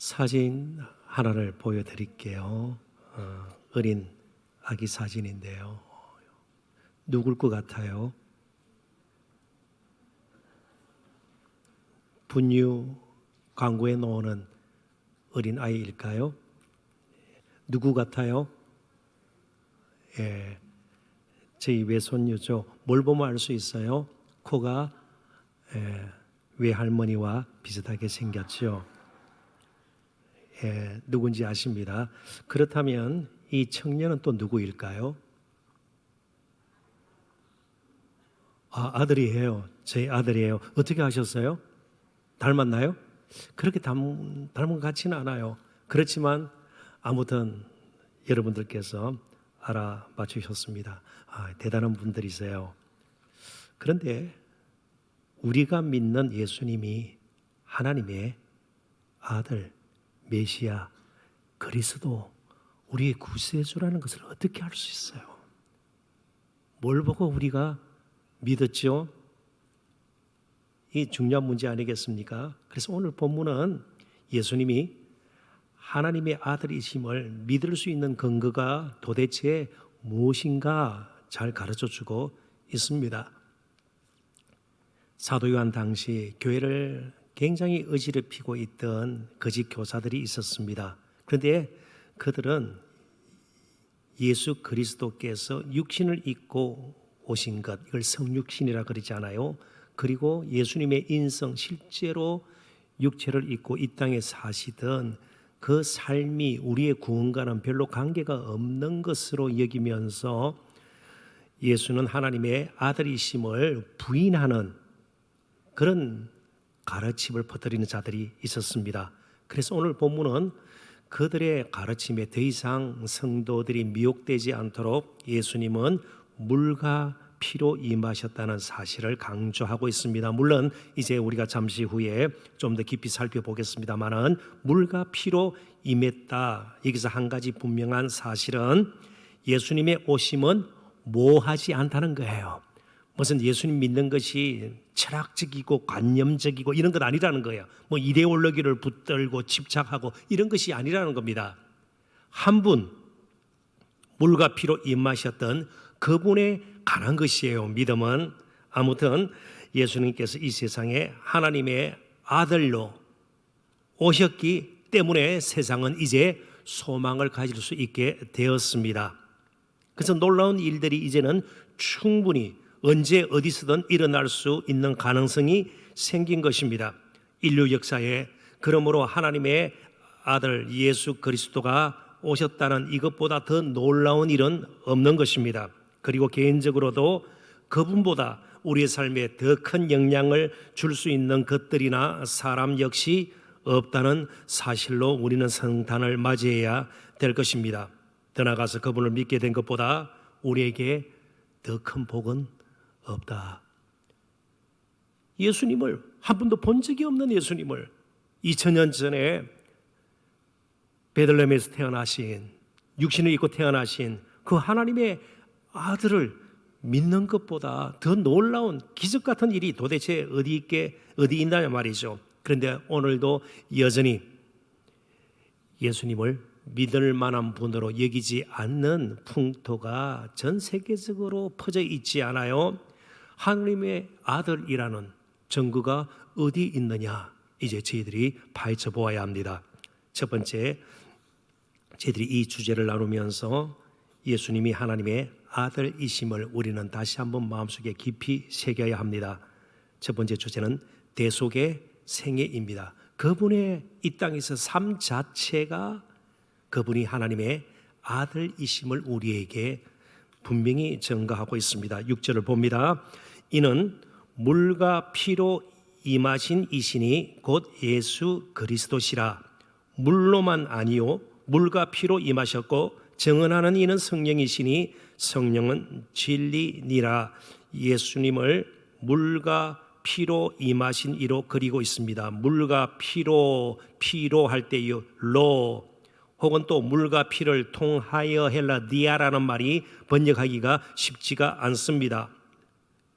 사진 하나를 보여드릴게요. 어린 아기 사진인데요. 누굴 것 같아요? 분유 광고에 나오는 어린 아이일까요? 누구 같아요? 예, 저희 외손녀죠. 뭘 보면 알 수 있어요? 코가 외할머니와 비슷하게 생겼죠. 누군지 아십니다. 그렇다면 이 청년은 또 누구일까요? 아들이에요. 저희 아들이에요. 어떻게 아셨어요? 닮았나요? 그렇게 닮은 것 같지는 않아요. 그렇지만 아무튼 여러분들께서 알아봐 주셨습니다. 대단한 분들이세요. 그런데 우리가 믿는 예수님이 하나님의 아들, 메시아, 그리스도, 우리의 구세주라는 것을 어떻게 알 수 있어요? 뭘 보고 우리가 믿었죠? 이 중요한 문제 아니겠습니까? 그래서 오늘 본문은 예수님이 하나님의 아들이심을 믿을 수 있는 근거가 도대체 무엇인가 잘 가르쳐 주고 있습니다. 사도 요한 당시 교회를 굉장히 어지럽히고 있던 거짓 교사들이 있었습니다. 그런데 그들은 예수 그리스도께서 육신을 입고 오신 것, 이걸 성육신이라 그러지 않아요? 그리고 예수님의 인성, 실제로 육체를 입고 이 땅에 사시던 그 삶이 우리의 구원과는 별로 관계가 없는 것으로 여기면서 예수는 하나님의 아들이심을 부인하는 그런 가르침을 퍼뜨리는 자들이 있었습니다. 그래서 오늘 본문은 그들의 가르침에 더 이상 성도들이 미혹되지 않도록 예수님은 물과 피로 임하셨다는 사실을 강조하고 있습니다. 물론 이제 우리가 잠시 후에 좀 더 깊이 살펴보겠습니다만은 물과 피로 임했다. 여기서 한 가지 분명한 사실은 예수님의 오심은 모호하지 않다는 거예요. 무슨 예수님 믿는 것이 철학적이고 관념적이고 이런 건 아니라는 거예요. 뭐 이데올로기를 붙들고 집착하고 이런 것이 아니라는 겁니다. 한 분, 물과 피로 임하셨던 그분에 관한 것이에요. 믿음은. 아무튼 예수님께서 이 세상에 하나님의 아들로 오셨기 때문에 세상은 이제 소망을 가질 수 있게 되었습니다. 그래서 놀라운 일들이 이제는 충분히 언제 어디서든 일어날 수 있는 가능성이 생긴 것입니다. 인류 역사에 그러므로 하나님의 아들 예수 그리스도가 오셨다는 이것보다 더 놀라운 일은 없는 것입니다. 그리고 개인적으로도 그분보다 우리의 삶에 더 큰 영향을 줄 수 있는 것들이나 사람 역시 없다는 사실로 우리는 성탄을 맞이해야 될 것입니다. 더 나아가서 그분을 믿게 된 것보다 우리에게 더 큰 복은 없다. 예수님을 한 번도 본 적이 없는 예수님을 2000년 전에 베들레헴에서 태어나신, 육신을 입고 태어나신 그 하나님의 아들을 믿는 것보다 더 놀라운 기적 같은 일이 도대체 어디 있냐 말이죠. 그런데 오늘도 여전히 예수님을 믿을 만한 분으로 여기지 않는 풍토가 전 세계적으로 퍼져 있지 않아요? 하나님의 아들이라는 증거가 어디 있느냐? 이제 저희들이 파헤쳐 보아야 합니다. 첫 번째, 저희들이 이 주제를 나누면서 예수님이 하나님의 아들이심을 우리는 다시 한번 마음속에 깊이 새겨야 합니다. 첫 번째 주제는 대속의 생애입니다. 그분의 이 땅에서 삶 자체가 그분이 하나님의 아들이심을 우리에게 분명히 증거하고 있습니다. 6절을 봅니다. 이는 물과 피로 임하신 이신이 곧 예수 그리스도시라. 물로만 아니요 물과 피로 임하셨고 증언하는 이는 성령이시니 성령은 진리니라. 예수님을 물과 피로 임하신 이로 그리고 있습니다. 물과 피로 할 때요 로 혹은 또 물과 피를 통하여 헬라 디아라는 말이 번역하기가 쉽지가 않습니다.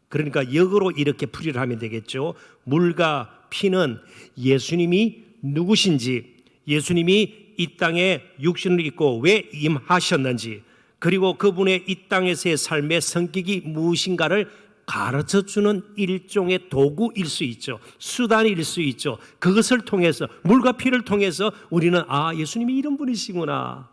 그러니까 역으로 이렇게 풀이를 하면 되겠죠. 물과 피는 예수님이 누구신지, 예수님이 이 땅에 육신을 입고 왜 임하셨는지, 그리고 그분의 이 땅에서의 삶의 성격이 무엇인가를 가르쳐주는 일종의 도구일 수 있죠. 수단일 수 있죠. 그것을 통해서, 물과 피를 통해서 우리는 예수님이 이런 분이시구나,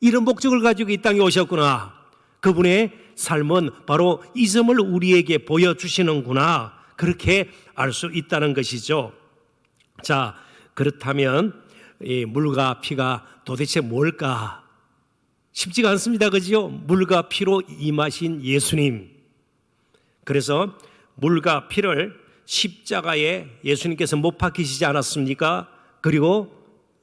이런 목적을 가지고 이 땅에 오셨구나, 그분의 삶은 바로 이 점을 우리에게 보여주시는구나, 그렇게 알 수 있다는 것이죠. 자, 그렇다면 이 물과 피가 도대체 뭘까? 쉽지가 않습니다. 그죠? 물과 피로 임하신 예수님. 그래서 물과 피를 십자가에 예수님께서 못 박히시지 않았습니까? 그리고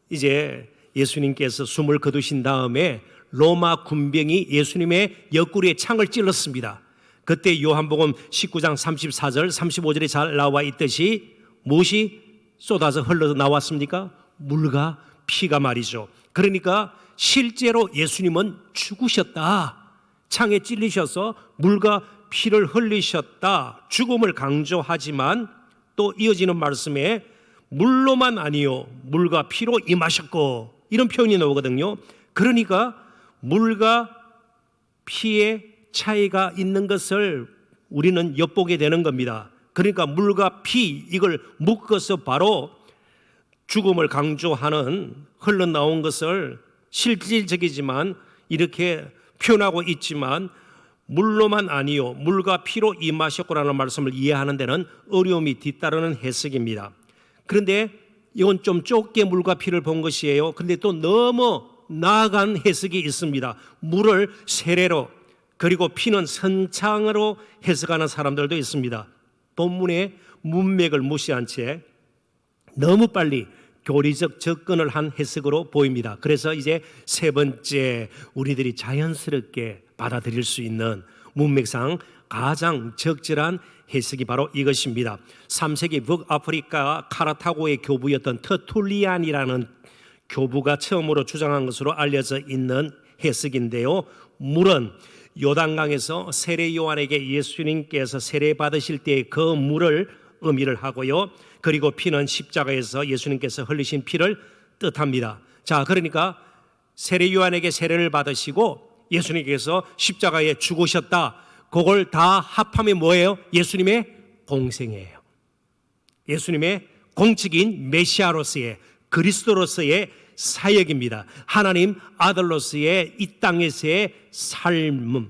이제 예수님께서 숨을 거두신 다음에 로마 군병이 예수님의 옆구리에 창을 찔렀습니다. 그때 요한복음 19장 34절 35절에 잘 나와 있듯이 무엇이 쏟아져 흘러 나왔습니까? 물과 피가 말이죠. 그러니까 실제로 예수님은 죽으셨다, 창에 찔리셔서 물과 피를 흘리셨다, 죽음을 강조하지만 또 이어지는 말씀에 물로만 아니요 물과 피로 임하셨고, 이런 표현이 나오거든요. 그러니까 물과 피의 차이가 있는 것을 우리는 엿보게 되는 겁니다. 그러니까 물과 피, 이걸 묶어서 바로 죽음을 강조하는 흘러나온 것을 실질적이지만 이렇게 표현하고 있지만, 물로만 아니요 물과 피로 임하셨고라는 말씀을 이해하는 데는 어려움이 뒤따르는 해석입니다. 그런데 이건 좀 좁게 물과 피를 본 것이에요. 그런데 또 너무 나아간 해석이 있습니다. 물을 세례로, 그리고 피는 선창으로 해석하는 사람들도 있습니다. 본문의 문맥을 무시한 채 너무 빨리 교리적 접근을 한 해석으로 보입니다. 그래서 이제 세 번째, 우리들이 자연스럽게 받아들일 수 있는 문맥상 가장 적절한 해석이 바로 이것입니다. 3세기 북아프리카 카라타고의 교부였던 터툴리안이라는 교부가 처음으로 주장한 것으로 알려져 있는 해석인데요. 물은 요단강에서 세례 요한에게 예수님께서 세례 받으실 때의 그 물을 의미를 하고요. 그리고 피는 십자가에서 예수님께서 흘리신 피를 뜻합니다. 자, 그러니까 세례 요한에게 세례를 받으시고 예수님께서 십자가에 죽으셨다, 그걸 다 합하면 뭐예요? 예수님의 공생애예요. 예수님의 공적인 메시아로서의, 그리스도로서의 사역입니다. 하나님 아들로서의 이 땅에서의 삶,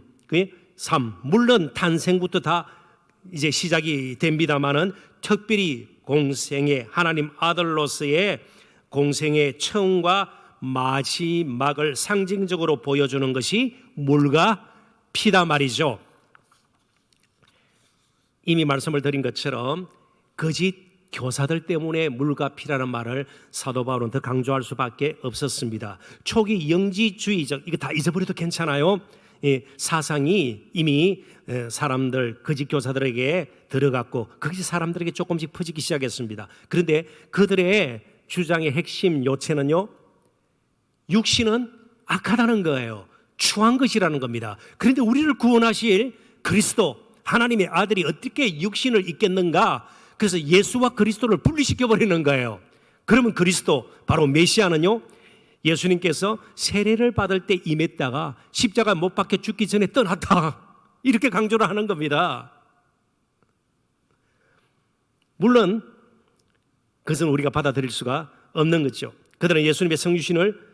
물론 탄생부터 다 이제 시작이 됩니다만은 특별히 공생의, 하나님 아들로서의 공생의 처음과 마지막을 상징적으로 보여주는 것이 물과 피다 말이죠. 이미 말씀을 드린 것처럼 거짓 교사들 때문에 물과 피라는 말을 사도 바울은 더 강조할 수밖에 없었습니다. 초기 영지주의적, 이거 다 잊어버려도 괜찮아요. 사상이 이미 사람들, 거짓 교사들에게 들어갔고 그것이 사람들에게 조금씩 퍼지기 시작했습니다. 그런데 그들의 주장의 핵심 요체는요, 육신은 악하다는 거예요. 추한 것이라는 겁니다. 그런데 우리를 구원하실 그리스도, 하나님의 아들이 어떻게 육신을 입겠는가? 그래서 예수와 그리스도를 분리시켜버리는 거예요. 그러면 그리스도, 바로 메시아는요, 예수님께서 세례를 받을 때 임했다가 십자가 못 박혀 죽기 전에 떠났다, 이렇게 강조를 하는 겁니다. 물론 그것은 우리가 받아들일 수가 없는 거죠. 그들은 예수님의 성유신을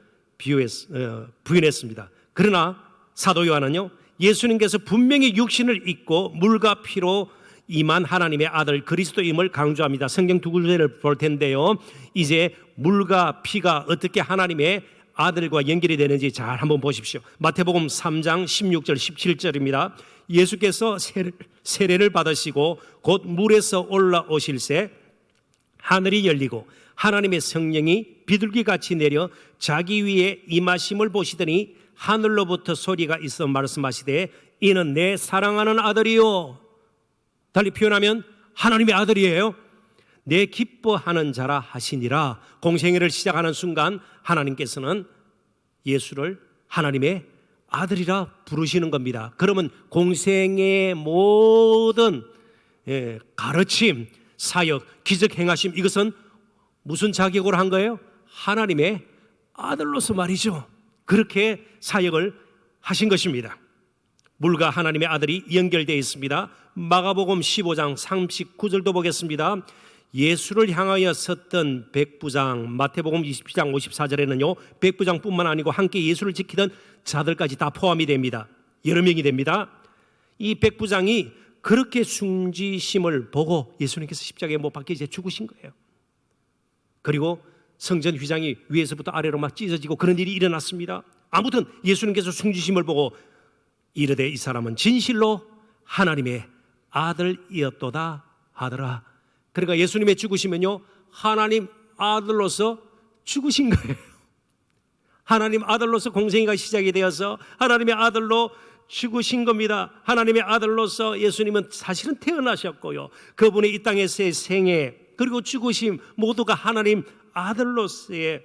부인했습니다. 그러나 사도 요한은요, 예수님께서 분명히 육신을 입고 물과 피로 임한 하나님의 아들 그리스도임을 강조합니다. 성경 두 구절을 볼 텐데요, 이제 물과 피가 어떻게 하나님의 아들과 연결이 되는지 잘 한번 보십시오. 마태복음 3장 16절 17절입니다. 예수께서 세례를 받으시고 곧 물에서 올라오실새 하늘이 열리고 하나님의 성령이 비둘기같이 내려 자기 위에 임하심을 보시더니 하늘로부터 소리가 있어 말씀하시되 이는 내 사랑하는 아들이요, 달리 표현하면 하나님의 아들이에요. 내 기뻐하는 자라 하시니라. 공생애를 시작하는 순간 하나님께서는 예수를 하나님의 아들이라 부르시는 겁니다. 그러면 공생애의 모든 가르침, 사역, 기적 행하심, 이것은 무슨 자격으로 한 거예요? 하나님의 아들로서 말이죠. 그렇게 사역을 하신 것입니다. 물과 하나님의 아들이 연결되어 있습니다. 마가복음 15장 39절도 보겠습니다. 예수를 향하여 섰던 백부장, 마태복음 20장 54절에는요 백부장뿐만 아니고 함께 예수를 지키던 자들까지 다 포함이 됩니다. 여러 명이 됩니다. 이 백부장이 그렇게 순지심을 보고 예수님께서 십자가에 못 박혀 이제 죽으신 거예요. 그리고 성전 휘장이 위에서부터 아래로 막 찢어지고 그런 일이 일어났습니다. 아무튼 예수님께서 순지심을 보고 이르되 이 사람은 진실로 하나님의 아들이었도다 하더라. 그러니까 예수님의 죽으시면요 하나님 아들로서 죽으신 거예요. 하나님 아들로서 공생애가 시작이 되어서 하나님의 아들로 죽으신 겁니다. 하나님의 아들로서 예수님은 사실은 태어나셨고요, 그분의 이 땅에서의 생애 그리고 죽으심 모두가 하나님 아들로서의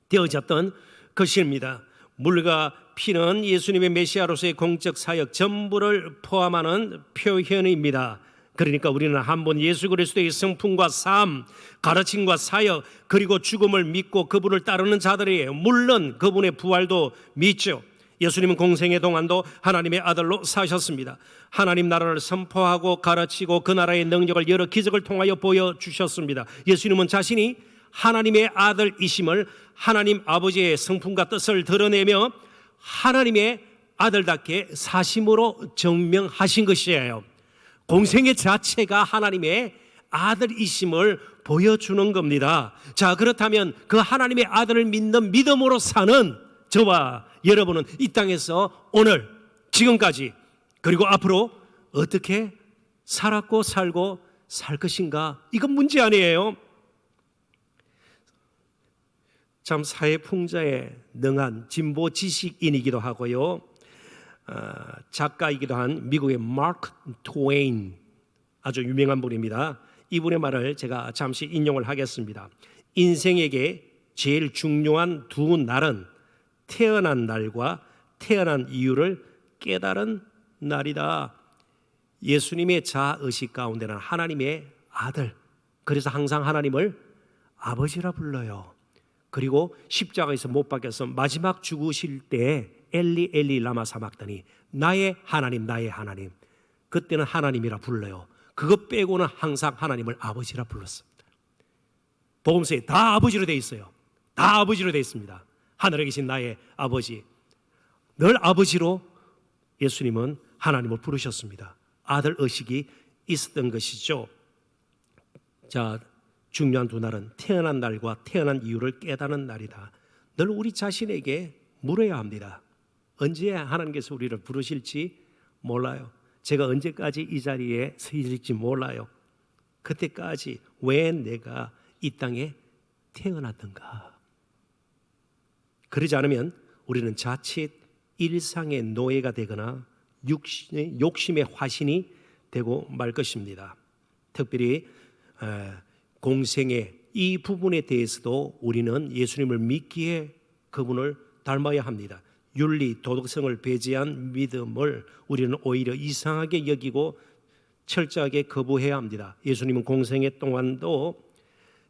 되어졌던 것입니다. 물과 피는 예수님의 메시아로서의 공적 사역 전부를 포함하는 표현입니다. 그러니까 우리는 한번 예수 그리스도의 성품과 삶, 가르침과 사역 그리고 죽음을 믿고 그분을 따르는 자들이에요. 물론 그분의 부활도 믿죠. 예수님은 공생의 동안도 하나님의 아들로 사셨습니다. 하나님 나라를 선포하고 가르치고 그 나라의 능력을 여러 기적을 통하여 보여주셨습니다. 예수님은 자신이 하나님의 아들이심을 하나님 아버지의 성품과 뜻을 드러내며 하나님의 아들답게 사심으로 증명하신 것이에요. 공생애 자체가 하나님의 아들이심을 보여주는 겁니다. 자, 그렇다면 그 하나님의 아들을 믿는 믿음으로 사는 저와 여러분은 이 땅에서 오늘 지금까지 그리고 앞으로 어떻게 살았고 살고 살 것인가? 이건 문제 아니에요. 참 사회풍자에 능한 진보 지식인이기도 하고요, 작가이기도 한 미국의 마크 트웨인, 아주 유명한 분입니다. 이분의 말을 제가 잠시 인용을 하겠습니다. 인생에게 제일 중요한 두 날은 태어난 날과 태어난 이유를 깨달은 날이다. 예수님의 자의식 가운데는 하나님의 아들, 그래서 항상 하나님을 아버지라 불러요. 그리고 십자가에서 못 박혀서 마지막 죽으실 때 엘리 엘리 라마 사막더니 나의 하나님 나의 하나님, 그때는 하나님이라 불러요. 그것 빼고는 항상 하나님을 아버지라 불렀습니다. 복음서에 다 아버지로 되어 있어요. 다 아버지로 되어 있습니다. 하늘에 계신 나의 아버지, 늘 아버지로 예수님은 하나님을 부르셨습니다. 아들 의식이 있었던 것이죠. 자, 중요한 두 날은 태어난 날과 태어난 이유를 깨닫는 날이다. 늘 우리 자신에게 물어야 합니다. 언제 하나님께서 우리를 부르실지 몰라요. 제가 언제까지 이 자리에 서 있을지 몰라요. 그때까지 왜 내가 이 땅에 태어났던가? 그러지 않으면 우리는 자칫 일상의 노예가 되거나 욕심의 화신이 되고 말 것입니다. 특별히 공생의 이 부분에 대해서도 우리는 예수님을 믿기에 그분을 닮아야 합니다. 윤리, 도덕성을 배제한 믿음을 우리는 오히려 이상하게 여기고 철저하게 거부해야 합니다. 예수님은 공생애 동안도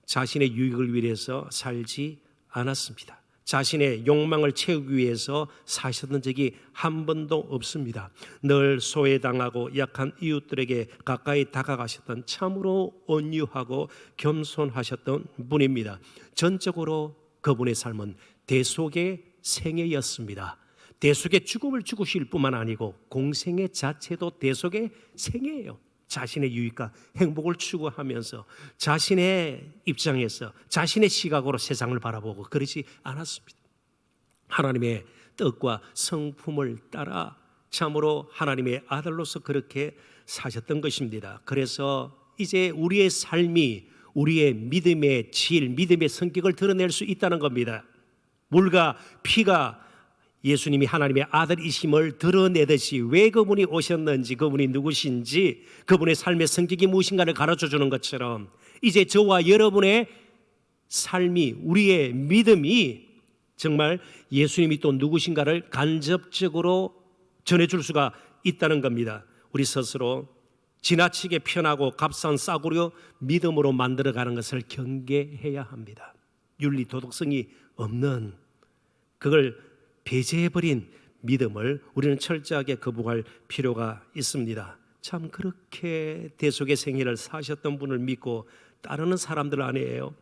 자신의 유익을 위해서 살지 않았습니다. 자신의 욕망을 채우기 위해서 사셨던 적이 한 번도 없습니다. 늘 소외당하고 약한 이웃들에게 가까이 다가가셨던 참으로 온유하고 겸손하셨던 분입니다. 전적으로 그분의 삶은 대속의 생애였습니다. 대속의 죽음을 죽으실 뿐만 아니고 공생애 자체도 대속의 생애예요. 자신의 유익과 행복을 추구하면서 자신의 입장에서 자신의 시각으로 세상을 바라보고 그러지 않았습니다. 하나님의 뜻과 성품을 따라 참으로 하나님의 아들로서 그렇게 사셨던 것입니다. 그래서 이제 우리의 삶이 우리의 믿음의 질, 믿음의 성격을 드러낼 수 있다는 겁니다. 물과 피가 예수님이 하나님의 아들이심을 드러내듯이 왜 그분이 오셨는지, 그분이 누구신지, 그분의 삶의 성격이 무엇인가를 가르쳐주는 것처럼 이제 저와 여러분의 삶이, 우리의 믿음이 정말 예수님이 또 누구신가를 간접적으로 전해줄 수가 있다는 겁니다. 우리 스스로 지나치게 편하고 값싼 싸구려 믿음으로 만들어가는 것을 경계해야 합니다. 윤리 도덕성이 없는, 그걸 배제해버린 믿음을 우리는 철저하게 거부할 필요가 있습니다. 참 그렇게 대속의 생애를 사셨던 분을 믿고 따르는 사람들 아니에요.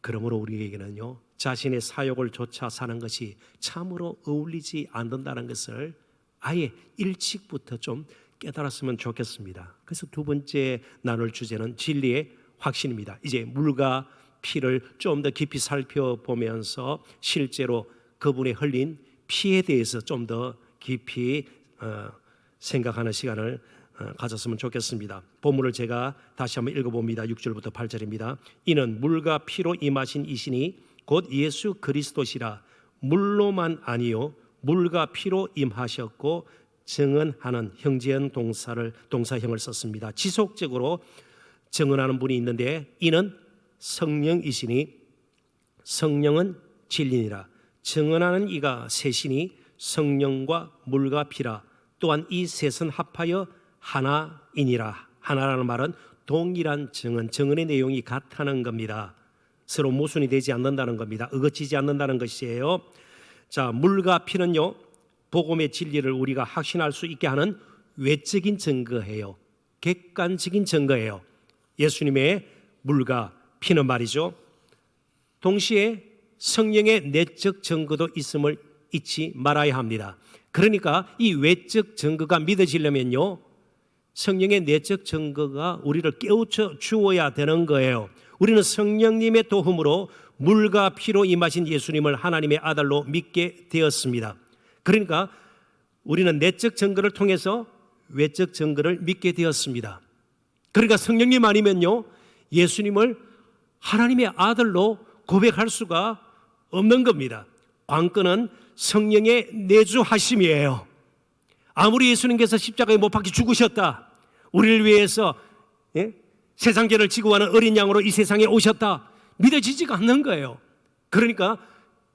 그러므로 우리에게는요, 자신의 사욕을 쫓아 사는 것이 참으로 어울리지 않는다는 것을 아예 일찍부터 좀 깨달았으면 좋겠습니다. 그래서 두 번째 나눌 주제는 진리의 확신입니다. 이제 물과 피를 좀 더 깊이 살펴보면서 실제로 그분의 흘린 피에 대해서 좀 더 깊이 생각하는 시간을 가졌으면 좋겠습니다. 본문을 제가 다시 한번 읽어봅니다. 6절부터 8절입니다. 이는 물과 피로 임하신 이신이 곧 예수 그리스도시라. 물로만 아니요 물과 피로 임하셨고 증언하는 형제한 동사형을 썼습니다. 지속적으로 증언하는 분이 있는데 이는 성령이시니 성령은 진리니라. 증언하는 이가 셋이니 성령과 물과 피라. 또한 이 셋은 합하여 하나이니라. 하나라는 말은 동일한 증언의 내용이 같다는 겁니다. 서로 모순이 되지 않는다는 겁니다. 어긋지지 않는다는 것이에요. 자, 물과 피는요, 복음의 진리를 우리가 확신할 수 있게 하는 외적인 증거예요. 객관적인 증거예요. 예수님의 물과 피는 말이죠. 동시에 성령의 내적 증거도 있음을 잊지 말아야 합니다. 그러니까 이 외적 증거가 믿어지려면요, 성령의 내적 증거가 우리를 깨우쳐 주어야 되는 거예요. 우리는 성령님의 도움으로 물과 피로 임하신 예수님을 하나님의 아들로 믿게 되었습니다. 그러니까 우리는 내적 증거를 통해서 외적 증거를 믿게 되었습니다. 그러니까 성령님 아니면요, 예수님을 하나님의 아들로 고백할 수가 없는 겁니다. 관건은 성령의 내주하심이에요. 아무리 예수님께서 십자가에 못 박혀 죽으셨다, 우리를 위해서 세상 죄를 지고 가는 어린 양으로 이 세상에 오셨다, 믿어지지가 않는 거예요. 그러니까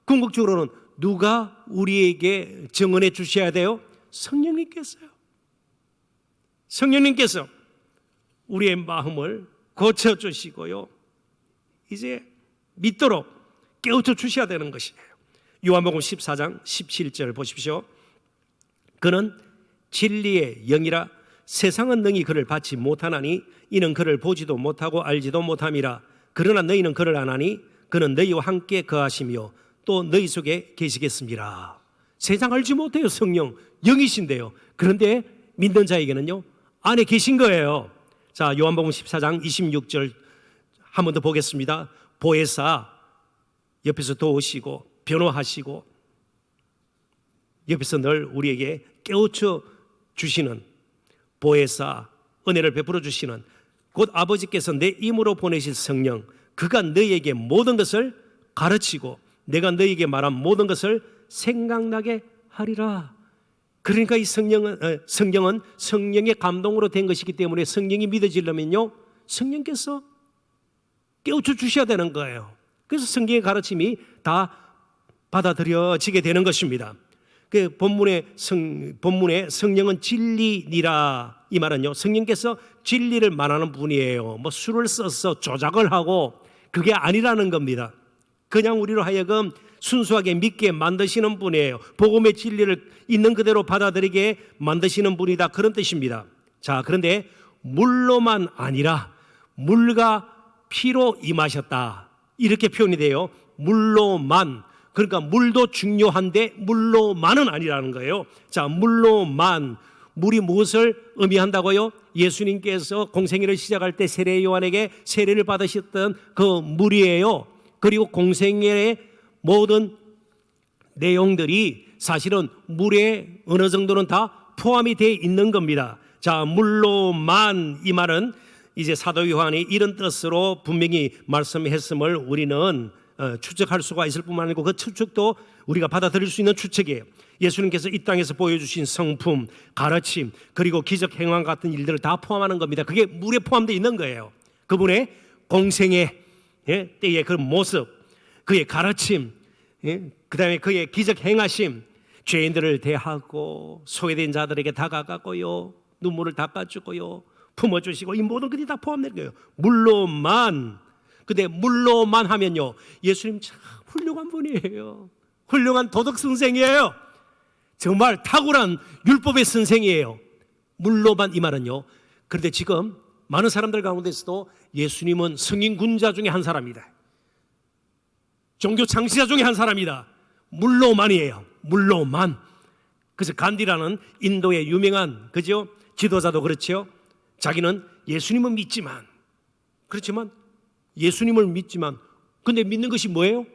궁극적으로는 누가 우리에게 증언해 주셔야 돼요? 성령님께서요. 성령님께서 우리의 마음을 고쳐주시고요, 이제 믿도록 깨우쳐 주셔야 되는 것이에요. 요한복음 14장 17절 보십시오. 그는 진리의 영이라. 세상은 능히 그를 받지 못하나니 이는 그를 보지도 못하고 알지도 못함이라. 그러나 너희는 그를 아나니 그는 너희와 함께 거하시며 또 너희 속에 계시겠습니다. 세상 알지 못해요. 성령 영이신데요. 그런데 믿는 자에게는요, 안에 계신 거예요. 자, 요한복음 14장 26절 한 번 더 보겠습니다. 보혜사 옆에서 도우시고 변호하시고 옆에서 늘 우리에게 깨우쳐 주시는 보혜사, 은혜를 베풀어 주시는 곧 아버지께서 내 힘으로 보내실 성령, 그가 너희에게 모든 것을 가르치고 내가 너희에게 말한 모든 것을 생각나게 하리라. 그러니까 이 성경은 성령의 감동으로 된 것이기 때문에 성령이 믿어지려면요, 성령께서 깨우쳐 주셔야 되는 거예요. 그래서 성경의 가르침이 다 받아들여지게 되는 것입니다. 그 본문의 성령은 진리니라, 이 말은요, 성령께서 진리를 말하는 분이에요. 뭐 수를 써서 조작을 하고 그게 아니라는 겁니다. 그냥 우리로 하여금 순수하게 믿게 만드시는 분이에요. 복음의 진리를 있는 그대로 받아들이게 만드시는 분이다, 그런 뜻입니다. 자, 그런데 물로만 아니라 물과 피로 임하셨다, 이렇게 표현이 돼요. 물로만. 그러니까 물도 중요한데 물로만은 아니라는 거예요. 자, 물로만. 물이 무엇을 의미한다고요? 예수님께서 공생애를 시작할 때 세례 요한에게 세례를 받으셨던 그 물이에요. 그리고 공생애의 모든 내용들이 사실은 물에 어느 정도는 다 포함이 되어 있는 겁니다. 자, 물로만, 이 말은 이제 사도 요한이 이런 뜻으로 분명히 말씀했음을 우리는 추측할 수가 있을 뿐만 아니고 그 추측도 우리가 받아들일 수 있는 추측이에요. 예수님께서 이 땅에서 보여주신 성품, 가르침, 그리고 기적 행황 같은 일들을 다 포함하는 겁니다. 그게 물에 포함되어 있는 거예요. 그분의 공생애 때의 그 모습, 그의 가르침, 그 다음에 그의 기적 행하심, 죄인들을 대하고 소외된 자들에게 다가가고요, 눈물을 닦아주고요, 품어주시고, 이 모든 것이 다 포함된 거예요. 물로만. 근데 물로만 하면요, 예수님 참 훌륭한 분이에요. 훌륭한 도덕 선생이에요. 정말 탁월한 율법의 선생이에요. 물로만 이 말은요. 그런데 지금 많은 사람들 가운데서도 예수님은 성인 군자 중에 한 사람이다, 종교 창시자 중에 한 사람이다. 물로만이에요. 물로만. 그래서 간디라는 인도의 유명한 그죠 지도자도 그렇죠. 자기는 예수님은 믿지만, 그렇지만 예수님을 믿지만, 근데 믿는 것이 뭐예요?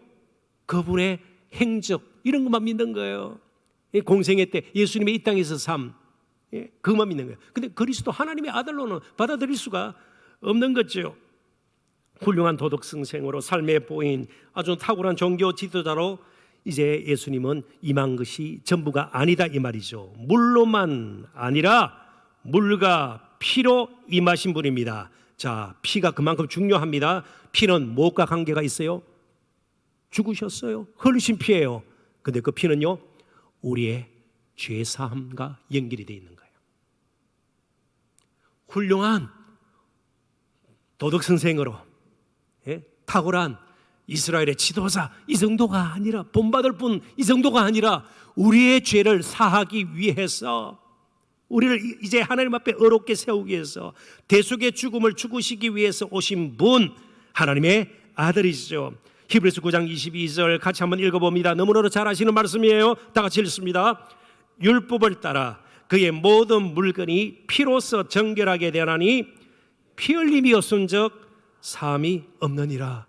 그분의 행적 이런 것만 믿는 거예요. 공생애 때 예수님의 이 땅에서 삶, 그것만 믿는 거예요. 근데 그리스도 하나님의 아들로는 받아들일 수가 없는 거죠. 훌륭한 도덕 선생으로 삶에 보인 아주 탁월한 종교 지도자로 이제 예수님은 임한 것이 전부가 아니다 이 말이죠. 물로만 아니라 물과 피로 임하신 분입니다. 자, 피가 그만큼 중요합니다. 피는 무엇과 관계가 있어요? 죽으셨어요. 흘리신 피예요. 근데 그 피는요, 우리의 죄사함과 연결이 되어 있는 거예요. 훌륭한 도덕 선생으로, 탁월한 이스라엘의 지도자 이 정도가 아니라, 본받을 뿐 이 정도가 아니라 우리의 죄를 사하기 위해서, 우리를 이제 하나님 앞에 의롭게 세우기 위해서 대속의 죽음을 죽으시기 위해서 오신 분, 하나님의 아들이시죠. 히브리서 9장 22절 같이 한번 읽어봅니다. 너무나도 잘 아시는 말씀이에요. 다 같이 읽습니다. 율법을 따라 그의 모든 물건이 피로써 정결하게 되나니 피 흘림이 없은즉 사함이 없느니라.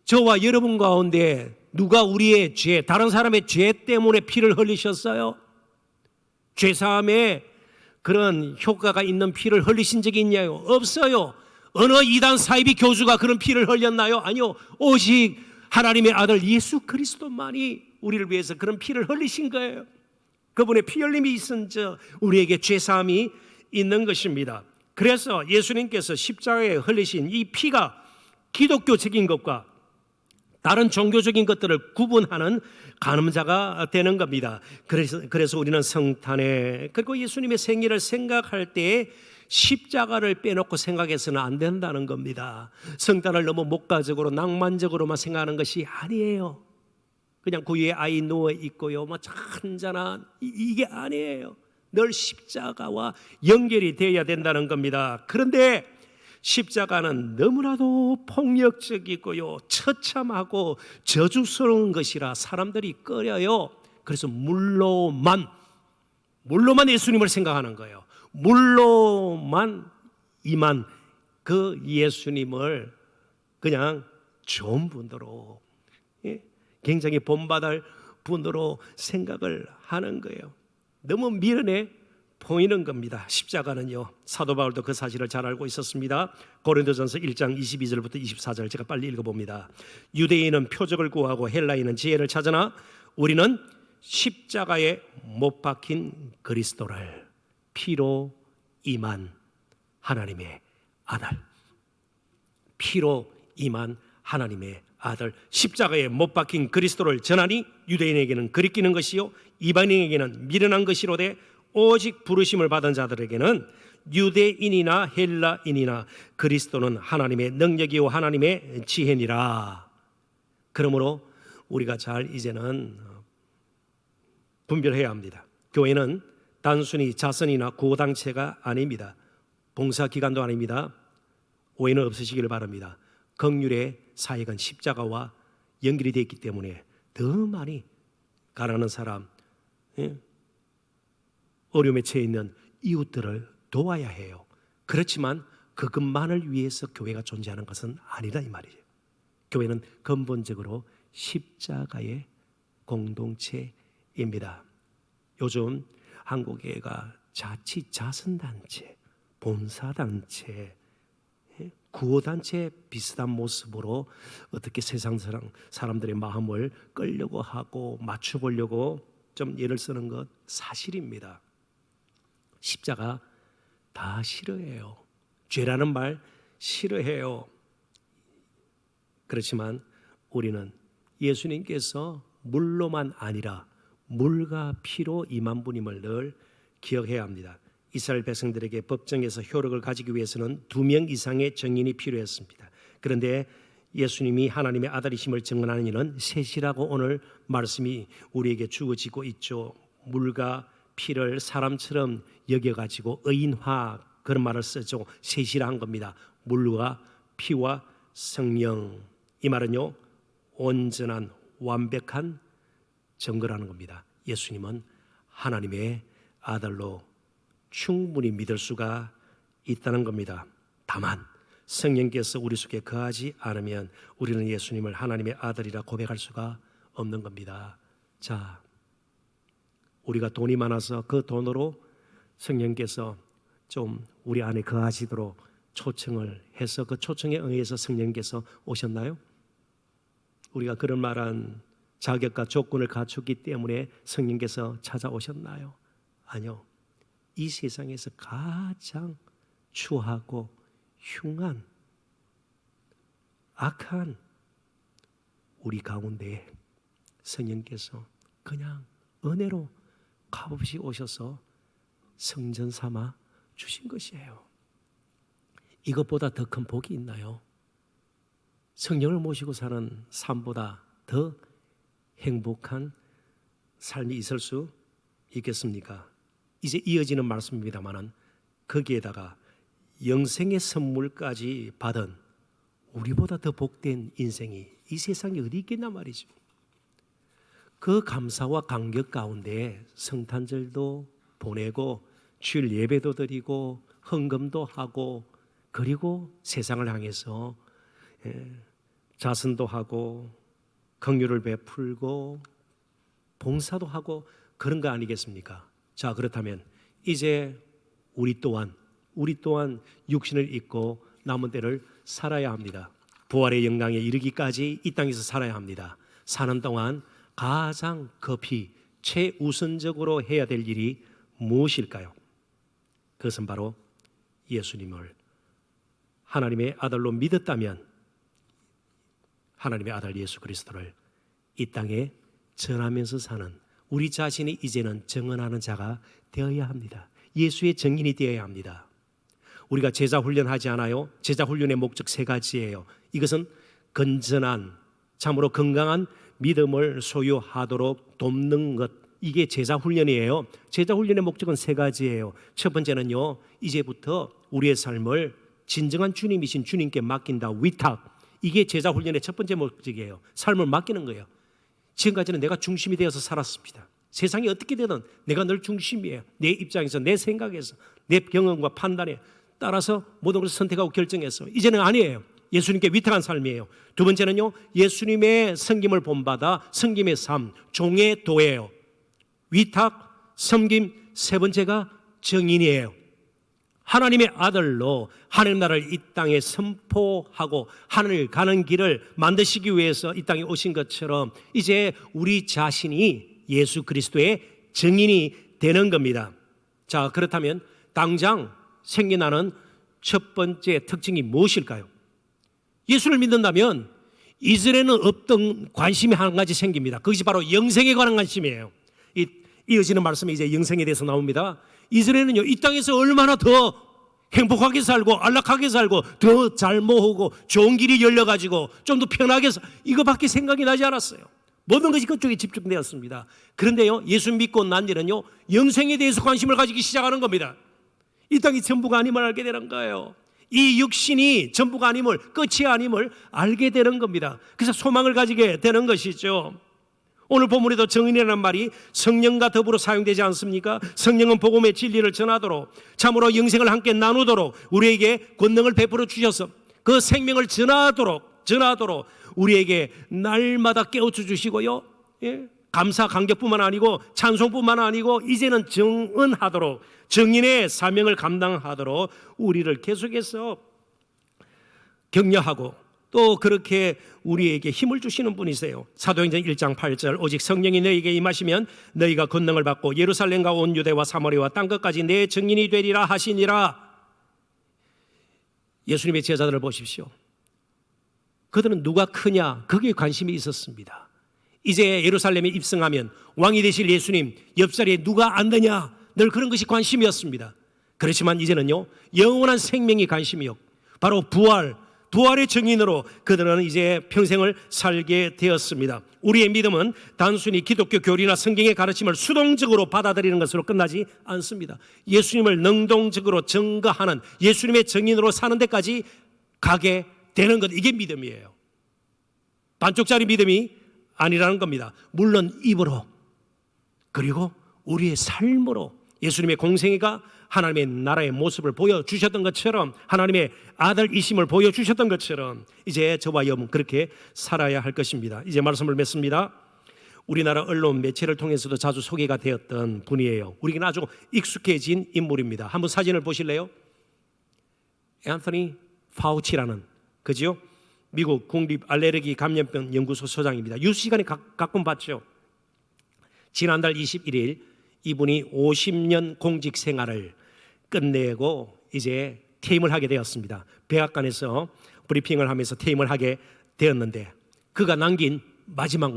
저와 여러분 가운데 누가 우리의 죄, 다른 사람의 죄 때문에 피를 흘리셨어요? 죄사함에 그런 효과가 있는 피를 흘리신 적이 있냐요? 없어요. 어느 이단 사이비 교주가 그런 피를 흘렸나요? 아니요. 오직 하나님의 아들 예수 그리스도만이 우리를 위해서 그런 피를 흘리신 거예요. 그분의 피 흘림이 있은즉 우리에게 죄사함이 있는 것입니다. 그래서 예수님께서 십자가에 흘리신 이 피가 기독교적인 것과 다른 종교적인 것들을 구분하는 가늠자가 되는 겁니다. 그래서 우리는 성탄에, 그리고 예수님의 생일을 생각할 때 십자가를 빼놓고 생각해서는 안 된다는 겁니다. 성탄을 너무 목가적으로 낭만적으로만 생각하는 것이 아니에요. 그냥 그 위에 아이 누워 있고요, 뭐 잔잔한 이게 아니에요. 늘 십자가와 연결이 되어야 된다는 겁니다. 그런데 십자가는 너무나도 폭력적이고요, 처참하고 저주스러운 것이라 사람들이 꺼려요. 그래서 물로만 예수님을 생각하는 거예요. 물로만 임한 그 예수님을 그냥 좋은 분으로, 굉장히 본받을 분으로 생각을 하는 거예요. 너무 미련해 보이는 겁니다. 십자가는요, 사도 바울도 그 사실을 잘 알고 있었습니다. 고린도전서 1장 22절부터 24절 제가 빨리 읽어봅니다. 유대인은 표적을 구하고 헬라인은 지혜를 찾으나 우리는 십자가에 못 박힌 그리스도를, 피로 임한 하나님의 아들, 피로 임한 하나님의 아들, 십자가에 못 박힌 그리스도를 전하니 유대인에게는 거리끼는 것이요 이방인에게는 미련한 것이로되 오직 부르심을 받은 자들에게는 유대인이나 헬라인이나 그리스도는 하나님의 능력이요 하나님의 지혜니라. 그러므로 우리가 잘 이제는 분별해야 합니다. 교회는 단순히 자선이나 구호단체가 아닙니다. 봉사기관도 아닙니다. 오해는 없으시기를 바랍니다. 긍휼의 사역은 십자가와 연결이 되어 있기 때문에 더 많이 가난한 사람, 어려움에 처해 있는 이웃들을 도와야 해요. 그렇지만 그것만을 위해서 교회가 존재하는 것은 아니다 이 말이에요. 교회는 근본적으로 십자가의 공동체입니다. 요즘 한국교회가 자치자선단체, 봉사단체, 구호단체 비슷한 모습으로 어떻게 세상 사람들의 마음을 끌려고 하고 맞춰보려고 좀 예를 쓰는 것 사실입니다. 십자가 다 싫어해요. 죄라는 말 싫어해요. 그렇지만 우리는 예수님께서 물로만 아니라 물과 피로 임한 분임을 늘 기억해야 합니다. 이스라엘 백성들에게 법정에서 효력을 가지기 위해서는 2명 이상의 증인이 필요했습니다. 그런데 예수님이 하나님의 아들이심을 증언하는 이는 셋이라고 오늘 말씀이 우리에게 주어지고 있죠. 물과 피를 사람처럼 여겨가지고 의인화, 그런 말을 쓰죠. 셋이라 한 겁니다. 물과 피와 성령. 이 말은요, 온전한 완벽한 증거라는 겁니다. 예수님은 하나님의 아들로 충분히 믿을 수가 있다는 겁니다. 다만 성령께서 우리 속에 거하지 않으면 우리는 예수님을 하나님의 아들이라 고백할 수가 없는 겁니다. 자, 우리가 돈이 많아서 그 돈으로 성령께서 좀 우리 안에 거하시도록 초청을 해서 그 초청에 의해서 성령께서 오셨나요? 우리가 그런 말한 자격과 조건을 갖췄기 때문에 성령께서 찾아오셨나요? 아니요. 이 세상에서 가장 추하고 흉한 악한 우리 가운데 성령께서 그냥 은혜로 값없이 오셔서 성전 삼아 주신 것이에요. 이것보다 더 큰 복이 있나요? 성령을 모시고 사는 삶보다 더 행복한 삶이 있을 수 있겠습니까? 이제 이어지는 말씀입니다만은 거기에다가 영생의 선물까지 받은 우리보다 더 복된 인생이 이 세상에 어디 있겠나 말이죠. 그 감사와 감격 가운데 성탄절도 보내고 주일 예배도 드리고 헌금도 하고 그리고 세상을 향해서 자선도 하고 긍휼을 베풀고 봉사도 하고 그런 거 아니겠습니까? 자, 그렇다면 이제 우리 또한 육신을 입고 남은 때를 살아야 합니다. 부활의 영광에 이르기까지 이 땅에서 살아야 합니다. 사는 동안 가장 급히 최우선적으로 해야 될 일이 무엇일까요? 그것은 바로 예수님을 하나님의 아들로 믿었다면 하나님의 아들 예수 그리스도를 이 땅에 전하면서 사는 우리 자신이 이제는 증언하는 자가 되어야 합니다. 예수의 증인이 되어야 합니다. 우리가 제자 훈련하지 않아요? 제자 훈련의 목적 세 가지예요. 이것은 건전한 참으로 건강한 믿음을 소유하도록 돕는 것, 이게 제자 훈련이에요. 제자 훈련의 목적은 세 가지예요. 첫 번째는요, 이제부터 우리의 삶을 진정한 주님이신 주님께 맡긴다. 위탁. 이게 제자 훈련의 첫 번째 목적이에요. 삶을 맡기는 거예요. 지금까지는 내가 중심이 되어서 살았습니다. 세상이 어떻게 되든 내가 늘 중심이에요. 내 입장에서, 내 생각에서, 내 경험과 판단에 따라서 모든 것을 선택하고 결정해서 이제는 아니에요. 예수님께 위탁한 삶이에요. 두 번째는요, 예수님의 섬김을 본받아 섬김의 삶, 종의 도예요. 위탁, 섬김. 세 번째가 정인이에요. 하나님의 아들로 하나님 나라를 이 땅에 선포하고 하늘 가는 길을 만드시기 위해서 이 땅에 오신 것처럼 이제 우리 자신이 예수 그리스도의 증인이 되는 겁니다. 자, 그렇다면 당장 생겨나는 첫 번째 특징이 무엇일까요? 예수를 믿는다면 이전에는 없던 관심이 한 가지 생깁니다. 그것이 바로 영생에 관한 관심이에요. 이어지는 말씀이 이제 영생에 대해서 나옵니다. 이전에는요, 이 땅에서 얼마나 더 행복하게 살고 안락하게 살고 더 잘 모으고 좋은 길이 열려가지고 좀 더 편하게 이거밖에 생각이 나지 않았어요. 모든 것이 그쪽에 집중되었습니다. 그런데요, 예수 믿고 난 일은요, 영생에 대해서 관심을 가지기 시작하는 겁니다. 이 땅이 전부가 아님을 알게 되는 거예요. 이 육신이 전부가 아님을, 끝이 아님을 알게 되는 겁니다. 그래서 소망을 가지게 되는 것이죠. 오늘 본문에도 정인이라는 말이 성령과 더불어 사용되지 않습니까? 성령은 복음의 진리를 전하도록 참으로 영생을 함께 나누도록 우리에게 권능을 베풀어 주셔서 그 생명을 전하도록 우리에게 날마다 깨우쳐 주시고요, 감사 감격뿐만 아니고 찬송뿐만 아니고 이제는 정언하도록 정인의 사명을 감당하도록 우리를 계속해서 격려하고 또 그렇게 우리에게 힘을 주시는 분이세요. 사도행전 1장 8절 오직 성령이 너희에게 임하시면 너희가 권능을 받고 예루살렘과 온 유대와 사마리아와 땅 끝까지 내 증인이 되리라 하시니라. 예수님의 제자들을 보십시오. 그들은 누가 크냐 거기에 관심이 있었습니다. 이제 예루살렘에 입성하면 왕이 되실 예수님 옆자리에 누가 앉느냐 늘 그런 것이 관심이었습니다. 그렇지만 이제는요 영원한 생명이 관심이요 바로 부활 부활의 증인으로 그들은 이제 평생을 살게 되었습니다. 우리의 믿음은 단순히 기독교 교리나 성경의 가르침을 수동적으로 받아들이는 것으로 끝나지 않습니다. 예수님을 능동적으로 증거하는, 예수님의 증인으로 사는 데까지 가게 되는 것, 이게 믿음이에요. 반쪽짜리 믿음이 아니라는 겁니다. 물론 입으로, 그리고 우리의 삶으로 예수님의 공생애가 하나님의 나라의 모습을 보여주셨던 것처럼, 하나님의 아들이심을 보여주셨던 것처럼 이제 저와 여러분 그렇게 살아야 할 것입니다. 이제 말씀을 맺습니다. 우리나라 언론 매체를 통해서도 자주 소개가 되었던 분이에요. 우리에게는 아주 익숙해진 인물입니다. 한번 사진을 보실래요? 앤서니 파우치라는, 그죠? 미국 국립 알레르기 감염병 연구소 소장입니다. 뉴스 시간에 가끔 봤죠. 지난달 21일 이분이 50년 공직 생활을 끝내고 이제 퇴임을 하게 되었습니다. 백악관에서 브리핑을 하면서 퇴임을 하게 되었는데, 그가 남긴 마지막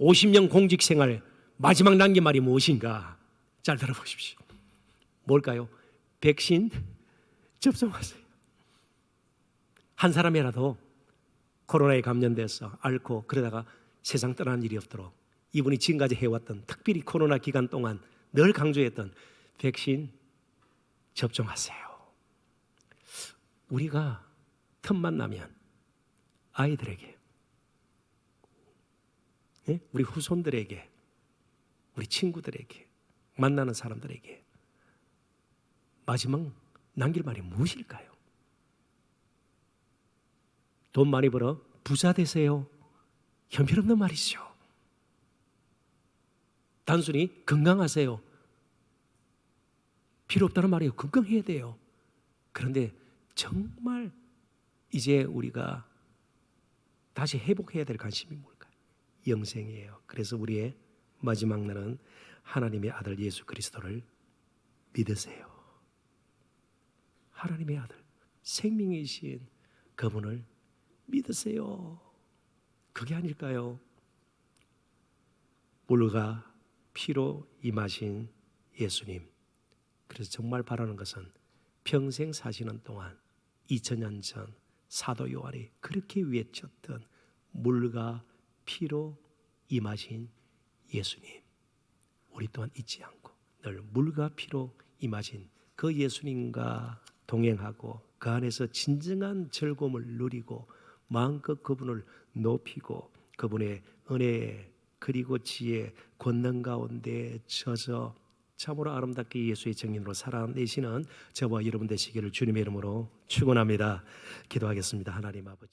50년 공직 생활 마지막 남긴 말이 무엇인가? 잘 들어보십시오. 뭘까요? 백신 접종하세요. 한 사람이라도 코로나에 감염돼서 앓고 그러다가 세상 떠나는 일이 없도록 이분이 지금까지 해왔던, 특별히 코로나 기간 동안 늘 강조했던 백신 접종하세요. 우리가 틈만 나면 아이들에게, 우리 후손들에게, 우리 친구들에게, 만나는 사람들에게 마지막 남길 말이 무엇일까요? 돈 많이 벌어 부자 되세요. 형편없는 말이죠. 단순히 건강하세요. 필요 없다는 말이에요. 건강해야 돼요. 그런데 정말 이제 우리가 다시 회복해야 될 관심이 뭘까요? 영생이에요. 그래서 우리의 마지막 날은 하나님의 아들 예수 그리스도를 믿으세요. 하나님의 아들, 생명이신 그분을 믿으세요. 그게 아닐까요? 물과 피로 임하신 예수님. 그래서 정말 바라는 것은 평생 사시는 동안 2000년 전 사도 요한이 그렇게 외쳤던 물과 피로 임하신 예수님, 우리 또한 잊지 않고 늘 물과 피로 임하신 그 예수님과 동행하고 그 안에서 진정한 즐거움을 누리고 마음껏 그분을 높이고 그분의 은혜 그리고 지혜 권능 가운데 젖어 참으로 아름답게 예수의 증인으로 살아내시는 저와 여러분 되시기를 주님의 이름으로 축원합니다. 기도하겠습니다. 하나님 아버지,